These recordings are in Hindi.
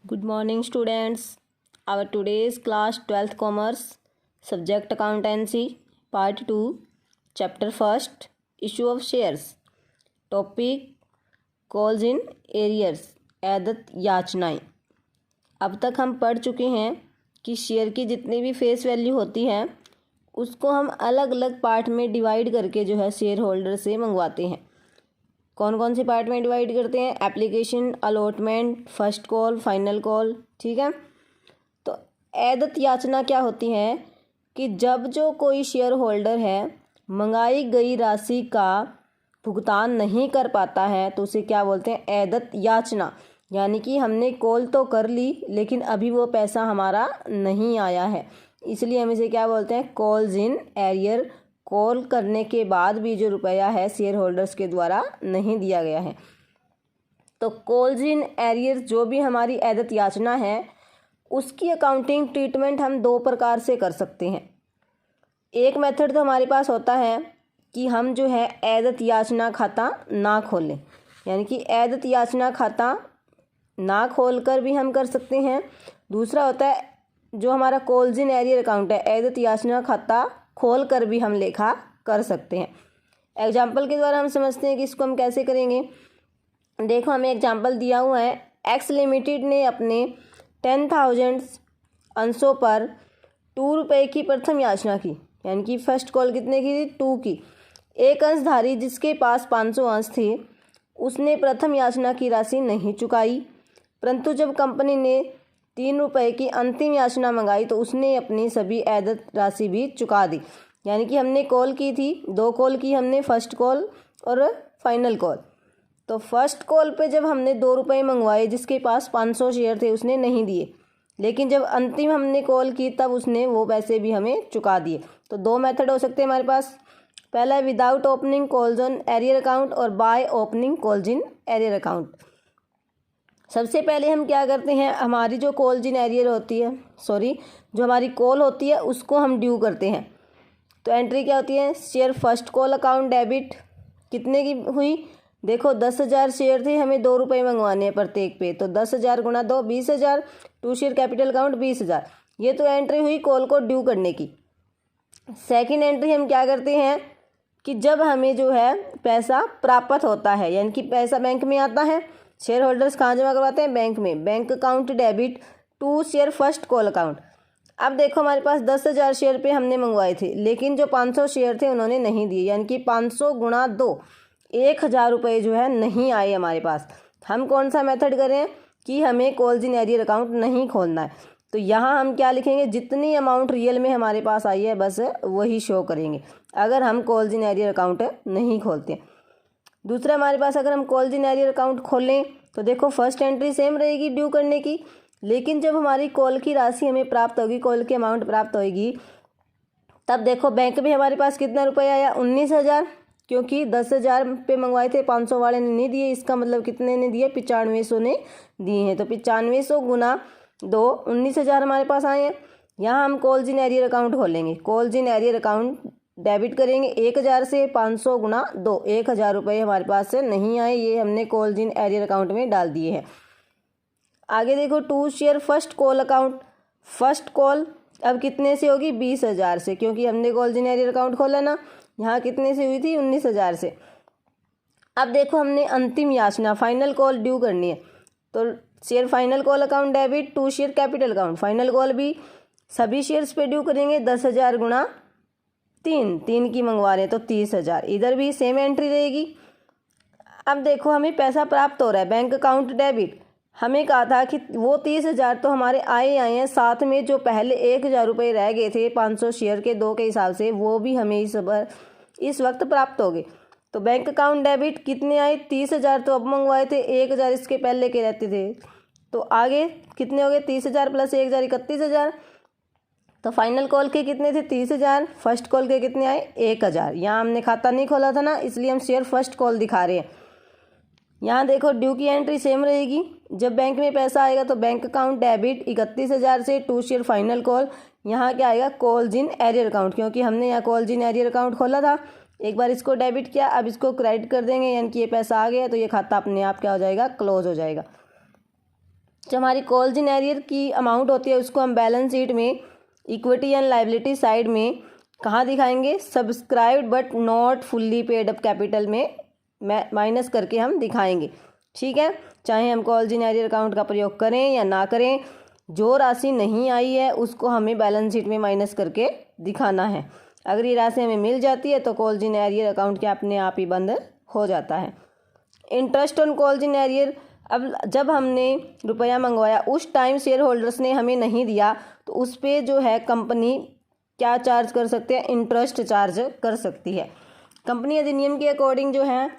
Good morning, students. Our today's class 12th Commerce, subject Accountancy, Part 2, Chapter 1st, Issue of Shares. Topic Calls in Arrears, आदत याचनाएं। अब तक हम पढ़ चुके हैं कि शेयर की जितनी भी फेस वैल्यू होती है उसको हम अलग अलग पार्ट में डिवाइड करके जो है शेयर होल्डर से मंगवाते हैं। कौन कौन से पार्ट में डिवाइड करते हैं? Application, allotment, first call, final call. ठीक है। तो आदत याचना क्या होती है कि जब जो कोई शेयर होल्डर है मंगाई गई राशि का भुगतान नहीं कर पाता है तो उसे क्या बोलते हैं? आदत याचना। यानी कि हमने कॉल तो कर ली लेकिन अभी वो पैसा हमारा नहीं आया है, इसलिए हम इसे क्या बोलते हैं? Calls in arrear. कॉल करने के बाद भी जो रुपया है शेयर होल्डर्स के द्वारा नहीं दिया गया है। तो कॉल्स इन एरियर जो भी हमारी आदत याचना है उसकी अकाउंटिंग ट्रीटमेंट हम दो प्रकार से कर सकते हैं। एक मेथड तो हमारे पास होता है कि हम जो है आदत याचना खाता ना खोलें, यानी कि आदत याचना खाता ना खोल कर भी हम कर सकते हैं। दूसरा होता है जो हमारा कॉल्स इन एरियर अकाउंट है, आदत याचना खाता खोल कर भी हम लेखा कर सकते हैं। एग्जाम्पल के द्वारा हम समझते हैं कि इसको हम कैसे करेंगे। देखो हमें एग्जाम्पल दिया हुआ है, एक्स लिमिटेड ने अपने 10,000 अंशों पर 2 रुपये की प्रथम याचना की, यानी कि फर्स्ट कॉल कितने की थी? 2 की। एक अंशधारी जिसके पास 500 अंश थे उसने प्रथम याचना की राशि नहीं चुकाई, परंतु जब कंपनी ने 3 रुपये की अंतिम याचना मंगाई तो उसने अपनी सभी आदत राशि भी चुका दी। यानी कि हमने कॉल की थी, 2 कॉल की हमने, फर्स्ट कॉल और फाइनल कॉल। तो फर्स्ट कॉल पे जब हमने 2 रुपये मंगवाए जिसके पास 500 शेयर थे उसने नहीं दिए, लेकिन जब अंतिम हमने कॉल की तब उसने वो पैसे भी हमें चुका दिए। तो 2 मेथड हो सकते हैं हमारे पास। पहला है without opening calls on arrear account और by opening calls in arrear account. सबसे पहले हम क्या करते हैं, हमारी जो कॉल्स इन एरियर होती है, जो हमारी कॉल होती है उसको हम ड्यू करते हैं। तो एंट्री क्या होती है? Share first call account debit कितने की हुई? देखो 10,000 शेयर थे, हमें 2 रुपये मंगवाने हैं प्रत्येक पे, तो 10,000 गुणा 2 20,000। 2 शेयर कैपिटल अकाउंट 20,000। ये तो एंट्री हुई कॉल को ड्यू करने की। सेकेंड एंट्री हम क्या करते हैं कि जब हमें जो है पैसा प्राप्त होता है, यानी कि पैसा बैंक में आता है, शेयर होल्डर्स कहाँ जमा करवाते हैं? बैंक में। Bank account debit to share first call account. अब देखो हमारे पास 10,000 शेयर पे हमने मंगवाए थे लेकिन जो 500 शेयर थे उन्होंने नहीं दिए, यानी कि 500 गुणा 2 1,000 रुपये जो है नहीं आए हमारे पास। हम कौन सा मेथड करें कि हमें कॉल्स इन एरियर अकाउंट नहीं खोलना है, तो यहाँ हम क्या लिखेंगे? जितनी अमाउंट रियल में हमारे पास आई है बस वही शो करेंगे अगर हम कॉल्स इन एरियर अकाउंट नहीं खोलते हैं। दूसरा हमारे पास अगर हम कॉल्स इन एरियर अकाउंट खोलें तो देखो फर्स्ट एंट्री सेम रहेगी ड्यू करने की, लेकिन जब हमारी कॉल की राशि हमें प्राप्त होगी, कॉल की अमाउंट प्राप्त होगी, तब देखो बैंक में हमारे पास कितना रुपया आया? 19,000, क्योंकि 10,000 पे मंगवाए थे, 500 वाले ने नहीं दिए, इसका मतलब कितने ने दिए? 9500 ने दिए हैं। तो 9500 गुना 2 19,000 हमारे पास आए हैं। यहाँ हम कॉल्स इन एरियर अकाउंट खोलेंगे। Calls in arrear account debit करेंगे 1,000 से, 500 गुना 2 1,000 रुपये हमारे पास से नहीं आए, ये हमने कॉल्स इन एरियर अकाउंट में डाल दिए हैं। आगे देखो 2 share first call account. First call अब कितने से होगी? 20,000 से, क्योंकि हमने कॉल्स इन एरियर अकाउंट खोला ना। यहाँ कितने से हुई थी? 19,000 से। अब देखो हमने अंतिम याचना फाइनल कॉल ड्यू करनी है, तो share final call account debit 2 share capital account. Final call भी सभी शेयर्स पे ड्यू करेंगे 10,000 गुणा 3 की मंगवा रहे हैं तो 30,000। इधर भी सेम एंट्री रहेगी। अब देखो हमें पैसा प्राप्त हो रहा है, बैंक अकाउंट डेबिट। हमें कहा था कि वो 30,000 तो हमारे आए हैं, साथ में जो पहले 1,000 रुपये रह गए थे 500 शेयर के 2 के हिसाब से, वो भी हमें इस वक्त प्राप्त हो गए। तो बैंक अकाउंट डेबिट कितने आए? 30,000 तो अब मंगवाए थे, 1,000 इसके पहले के रहते थे, तो आगे कितने हो गए? 30,000 प्लस 1,000 31,000। तो फाइनल कॉल के कितने थे? 30,000। फर्स्ट कॉल के कितने आए? 1,000। यहाँ हमने खाता नहीं खोला था ना, इसलिए हम शेयर फर्स्ट कॉल दिखा रहे हैं। यहाँ देखो ड्यू की एंट्री सेम रहेगी। जब बैंक में पैसा आएगा तो बैंक अकाउंट डेबिट 31,000 से 2 शेयर फाइनल कॉल। यहाँ क्या आएगा? कॉल्स इन एरियर अकाउंट, क्योंकि हमने यहाँ कॉल्स इन एरियर अकाउंट खोला था। एक बार इसको डेबिट किया, अब इसको क्रेडिट कर देंगे, यानी कि ये पैसा आ गया तो ये खाता अपने आप क्या हो जाएगा? क्लोज हो जाएगा। जो हमारी कॉल्स इन एरियर की अमाउंट होती है उसको हम बैलेंस शीट में इक्विटी एंड लायबिलिटी साइड में कहाँ दिखाएंगे, subscribed but not fully paid up capital में माइनस करके हम दिखाएंगे। ठीक है, चाहे हम कॉल्स इन एरियर अकाउंट का प्रयोग करें या ना करें, जो राशि नहीं आई है उसको हमें बैलेंस शीट में माइनस करके दिखाना है। अगर ये राशि हमें मिल जाती है तो कॉल्स इन एरियर अकाउंट के अपने आप ही बंद हो जाता है। Interest on calls in arrear, अब जब हमने रुपया मंगवाया उस टाइम शेयर होल्डर्स ने हमें नहीं दिया तो उस पर जो है कंपनी क्या चार्ज कर सकते हैं, इंटरेस्ट चार्ज कर सकती है। कंपनी अधिनियम के अकॉर्डिंग जो है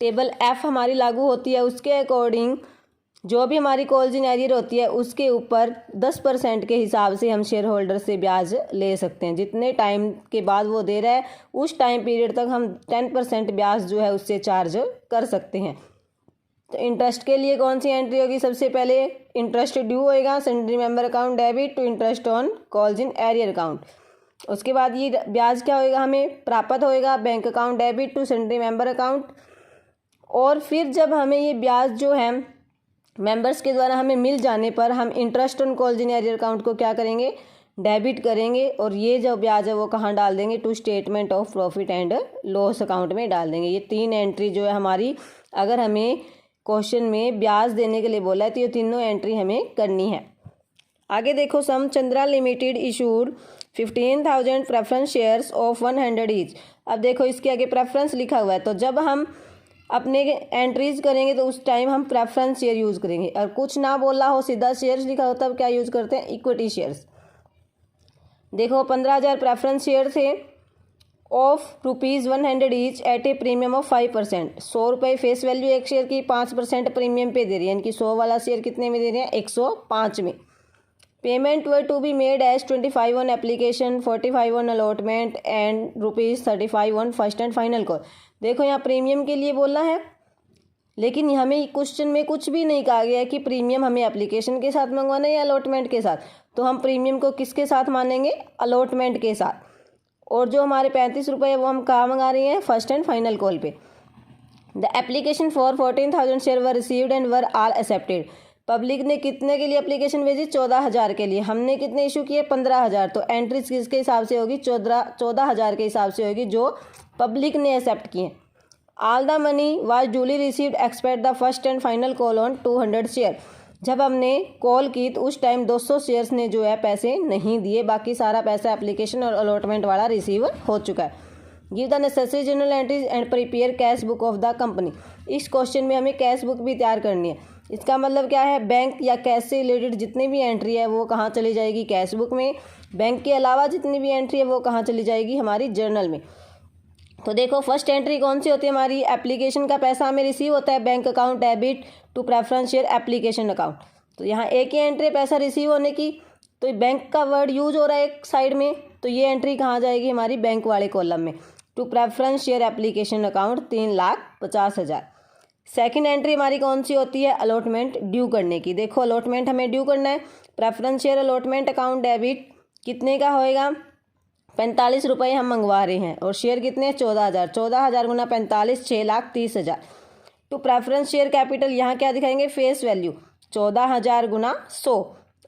टेबल F हमारी लागू होती है, उसके अकॉर्डिंग जो भी हमारी कॉल्स इन एरियर होती है उसके ऊपर 10% के हिसाब से हम शेयर होल्डर से ब्याज ले सकते हैं। जितने टाइम के बाद वो दे रहा है उस टाइम पीरियड तक हम 10% ब्याज जो है उससे चार्ज कर सकते हैं। तो इंटरेस्ट के लिए कौन सी एंट्री होगी, सबसे पहले इंटरेस्ट ड्यू होएगा sundry member account debit to interest on calls in arrear account. उसके बाद ये ब्याज क्या होएगा, हमें प्राप्त होएगा bank account debit to sundry member account. और फिर जब हमें ये ब्याज जो है मेंबर्स के द्वारा हमें मिल जाने पर हम interest on calls in arrear account को क्या करेंगे, डेबिट करेंगे और ये जो ब्याज है वो कहाँ डाल देंगे, to statement of profit and loss account में डाल देंगे। ये 3 एंट्री जो है हमारी, अगर हमें क्वेश्चन में ब्याज देने के लिए बोला है तो ये तीनों एंट्री हमें करनी है। आगे देखो, some Chandra limited issued 15,000 preference shares of 100 each. अब देखो इसके आगे प्रेफरेंस लिखा हुआ है, तो जब हम अपने एंट्रीज करेंगे तो उस टाइम हम प्रेफरेंस शेयर यूज़ करेंगे। और कुछ ना बोला हो सीधा शेयर्स लिखा हो तब क्या यूज़ करते हैं, इक्विटी शेयर्स। देखो 15,000 प्रेफरेंस शेयर थे of ₹100 each eight A premium of 5%। 100 रुपये फेस वैल्यू एक शेयर की, 5% प्रीमियम पे दे रही है, इनकी 100 वाला शेयर कितने में दे रहे हैं, 105 में। Payment were to be made as 25 on application, 45 on allotment and ₹35 on first and final call. देखो यहाँ प्रीमियम के लिए बोला है, लेकिन हमें क्वेश्चन में कुछ भी नहीं कहा गया है कि प्रीमियम हमें एप्लीकेशन के साथ मंगवाना है या अलॉटमेंट के साथ। तो हम प्रीमियम को किसके साथ मानेंगे, अलॉटमेंट के साथ। और जो हमारे 35 रुपये वो हम कहाँ मंगा रहे हैं, फर्स्ट एंड फाइनल कॉल पे। The application for 14,000 share were received and were all accepted. Public ने कितने के लिए एप्लीकेशन भेजी, 14,000 के लिए। हमने कितने इशू किए, 15,000। तो एंट्रीज किसके हिसाब से होगी, 14,000 के हिसाब से होगी जो पब्लिक ने एक्सेप्ट किए। All the money was duly received expect the first and final call on 200 share. जब हमने कॉल की तो उस टाइम 200 शेयर्स ने जो है पैसे नहीं दिए, बाकी सारा पैसा एप्लीकेशन और अलॉटमेंट वाला रिसीव हो चुका है। Give the necessary journal entries and prepare cash book of the company. इस क्वेश्चन में हमें कैश बुक भी तैयार करनी है। इसका मतलब क्या है, बैंक या कैश से रिलेटेड जितनी भी एंट्री है वो कहाँ चली जाएगी, कैश बुक में। बैंक के अलावा जितनी भी एंट्री है वो कहाँ चली जाएगी, हमारी जर्नल में। तो देखो फर्स्ट एंट्री कौन सी होती है हमारी, एप्लीकेशन का पैसा हमें रिसीव होता है, bank account debit to preference share application account. तो यहाँ एक ही एंट्री पैसा रिसीव होने की, तो बैंक का वर्ड यूज हो रहा है एक साइड में, तो ये एंट्री कहाँ जाएगी, हमारी बैंक वाले कॉलम में, to preference share application account 3,50,000। Second entry हमारी कौन सी होती है, अलॉटमेंट ड्यू करने की। देखो अलॉटमेंट हमें ड्यू करना है, preference share allotment account debit कितने का होएगा, 45 रुपये हम मंगवा रहे हैं और शेयर कितने, 14,000। 14,000 गुना 45, 6,30,000। टू प्रेफरेंस शेयर कैपिटल यहाँ क्या दिखाएंगे, फेस वैल्यू 14,000 गुना 100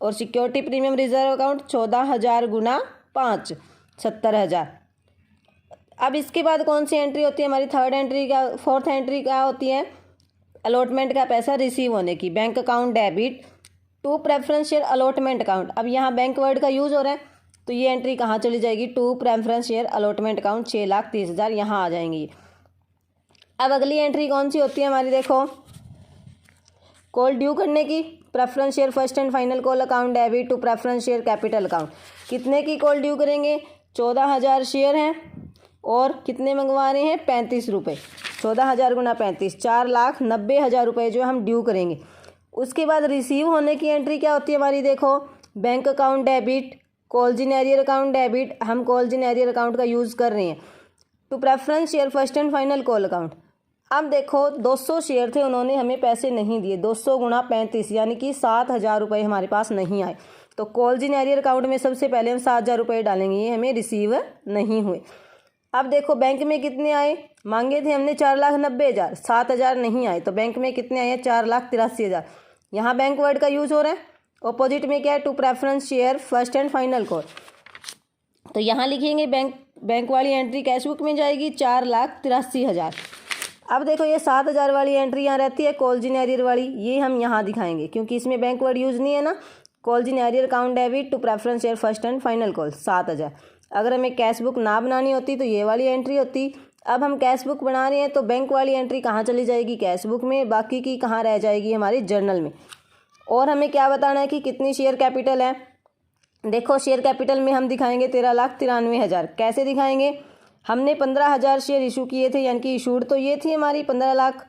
और सिक्योरिटी प्रीमियम रिजर्व अकाउंट 14,000 गुना 5, 70,000। अब इसके बाद कौन सी एंट्री होती है हमारी, थर्ड एंट्री का, फोर्थ एंट्री क्या होती है, अलॉटमेंट का पैसा रिसीव होने की, bank account debit to preference share allotment account. अब यहाँ बैंक वर्ड का यूज़ हो रहा है, तो ये एंट्री कहाँ चली जाएगी, to preference share allotment account 6,30,000, यहाँ आ जाएंगी। अब अगली एंट्री कौन सी होती है हमारी, देखो कॉल ड्यू करने की, preference share first and final call account debit to preference share capital account. कितने की कॉल ड्यू करेंगे, 14,000 शेयर हैं और कितने मंगवा रहे हैं, 35 रुपये। 14,000 गुना 35, 4,90,000 रुपये जो हम ड्यू करेंगे। उसके बाद रिसीव होने की एंट्री क्या होती है हमारी, देखो bank account debit, calls in arrear account debit, हम कॉल्स इन एरियर अकाउंट का यूज़ कर रहे हैं, to preference share first and final call account. अब देखो 200 शेयर थे, उन्होंने हमें पैसे नहीं दिए, 200 गुना 35 यानी कि 7,000 रुपये हमारे पास नहीं आए। तो कॉल्स इन एरियर अकाउंट में सबसे पहले हम 7,000 रुपये डालेंगे, ये हमें रिसीव नहीं हुए। अब देखो बैंक में कितने आए, मांगे थे हमने 4,90,000, 7,000 नहीं आए, तो बैंक में कितने आए हैं, 4,83,000। यहाँ बैंक वर्ड का यूज़ हो रहा है। ऑपोजिट में क्या है, to preference share first and final call. तो यहाँ लिखेंगे बैंक वाली एंट्री कैश बुक में जाएगी 4,83,000। अब देखो ये 7,000 वाली एंट्री यहाँ रहती है कॉल्जिन एरियर वाली, ये हम यहाँ दिखाएंगे क्योंकि इसमें बैंक वर्ड यूज़ नहीं है ना। Calls in arrear account debit to preference share first and final call 7,000। अगर हमें कैश बुक ना बनानी होती तो ये वाली एंट्री होती। अब हम कैश बुक बना रहे हैं तो बैंक वाली एंट्री कहाँ चली जाएगी, कैश बुक में, बाकी की कहाँ रह जाएगी, हमारी जर्नल में। और हमें क्या बताना है कि कितनी शेयर कैपिटल है। देखो शेयर कैपिटल में हम दिखाएंगे 13,93,000। कैसे दिखाएंगे, हमने 15,000 शेयर इशू किए थे, यानी कि इशूड तो ये थी हमारी 15 lakh.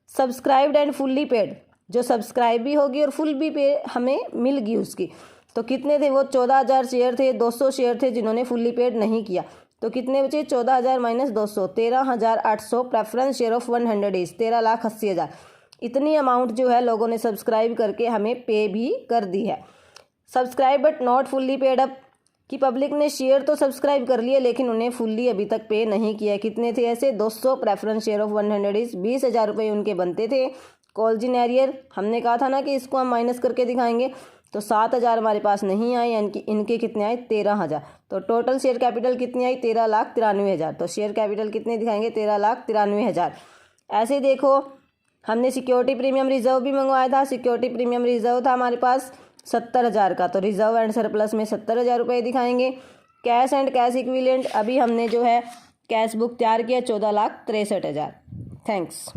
Subscribed and fully paid, जो सब्सक्राइब भी होगी और फुल भी पे हमें मिल गई उसकी, तो कितने थे वो 14,000 शेयर थे। 200 शेयर थे जिन्होंने फुल्ली पेड नहीं किया, तो कितने बचे 14,000 minus 200, 13,800 preference share of 100 is 13,80,000। इतनी अमाउंट जो है लोगों ने सब्सक्राइब करके हमें पे भी कर दी है। Subscribe but not fully paid up, कि पब्लिक ने शेयर तो सब्सक्राइब कर लिए लेकिन उन्हें फुल्ली अभी तक पे नहीं किया। कितने थे ऐसे 200 प्रेफरेंस शेयर ऑफ 100 इज 20,000 रुपये उनके बनते थे। कॉल्जिन एरियर हमने कहा था ना कि इसको हम माइनस करके दिखाएंगे, तो 7,000 हमारे पास नहीं आए, यानी कि इनके कितने आए 13,000। तो टोटल शेयर कैपिटल कितनी आई 13,93,000। तो शेयर कैपिटल कितने दिखाएंगे 13,93,000। ऐसे देखो हमने सिक्योरिटी प्रीमियम रिजर्व भी मंगवाया था। सिक्योरिटी प्रीमियम रिजर्व था हमारे पास 70,000 का, तो रिजर्व एंड सरप्लस में 70,000 रुपये दिखाएंगे। कैश एंड कैश इक्विवेलेंट, अभी हमने जो है कैश बुक तैयार किया 14,63,000। थैंक्स।